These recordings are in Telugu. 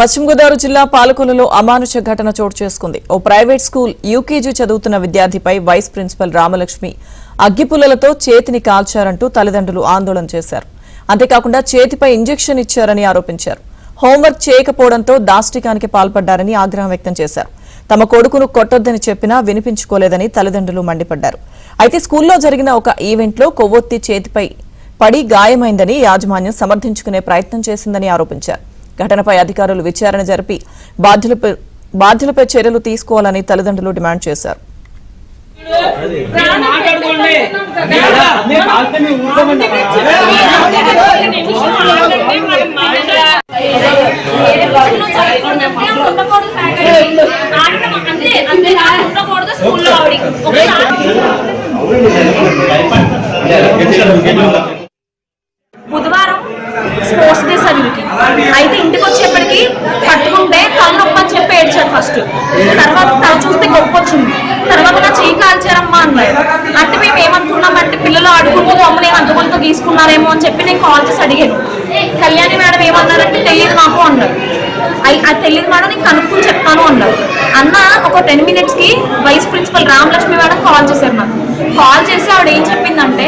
పశ్చిమ గోదావరి జిల్లా పాలకొల్లులో అమానుష ఘటన చోటు చేసుకుంది. ఓ ప్రైవేట్ స్కూల్ యూకేజీ చదువుతున్న విద్యార్థిపై వైస్ ప్రిన్సిపల్ రామలక్ష్మి అగ్గిపుల్లలతో చేతిని కాల్చారంటూ తల్లిదండ్రులు ఆందోళన చేశారు. అంతేకాకుండా చేతిపై ఇంజెక్షన్ ఇచ్చారని ఆరోపించారు. హోంవర్క్ చేయకపోవడంతో దాష్టికానికి పాల్పడ్డారని ఆగ్రహం వ్యక్తం చేశారు. తమ కొడుకును కొట్టొద్దని చెప్పినా వినిపించుకోలేదని తల్లిదండ్రులు మండిపడ్డారు. అయితే స్కూల్లో జరిగిన ఒక ఈవెంట్లో కొవ్వొత్తి చేతిపై పడి గాయమైందని యాజమాన్యం సమర్థించుకునే ప్రయత్నం చేసిందని ఆరోపించారు. ఘటనపై అధికారులు విచారణ జరిపి బాధ్యులపై చర్యలు తీసుకోవాలని తల్లిదండ్రులు డిమాండ్ చేశారు. బుధవారం స్పోర్ట్స్ డే చదివికి అయితే ఇంటికి వచ్చేప్పటికి పట్టుకుంటే కాళ్ళు నొప్పి అని చెప్పి ఏడ్చాడు. ఫస్ట్ తర్వాత తల చూస్తే గొప్ప వచ్చింది. తర్వాత నా చెయ్యి కాల్చారమ్మా అన్నాడు. అంటే మేము ఏమనుకున్నామంటే పిల్లలు ఆడుకుంటూ మమ్మల్ని అడ్డుకుంటూ తీసుకున్నారేమో అని చెప్పి నేను కాల్ చేసి అడిగాను. కళ్యాణి మేడం ఏమన్నారంటే తెలియదు నాకు అన్నారు. అది తెలియదు మేడం, నేను కనుక్కొని చెప్తాను అన్నారు. అన్న ఒక 10 minutes కి vice principal Ramalakshmi madam call చేశారు. నాకు కాల్ చేసి ఆవిడ ఏం చెప్పిందంటే,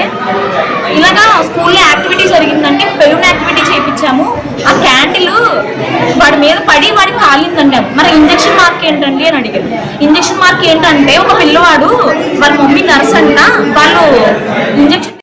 ఇలాగా స్కూల్లో యాక్టివిటీ జరిగిందంటే బెలూన్ యాక్టివిటీ చేయించాము, ఆ క్యాండిల్ వాడి మీద పడి వాడికి కాలిందండి. మరి ఇంజక్షన్ మార్క్ ఏంటండి అని అడిగారు. ఇంజక్షన్ మార్క్ ఏంటంటే ఒక పిల్లవాడు వాళ్ళ మమ్మీ నర్స్ అంట, వాళ్ళు ఇంజక్షన్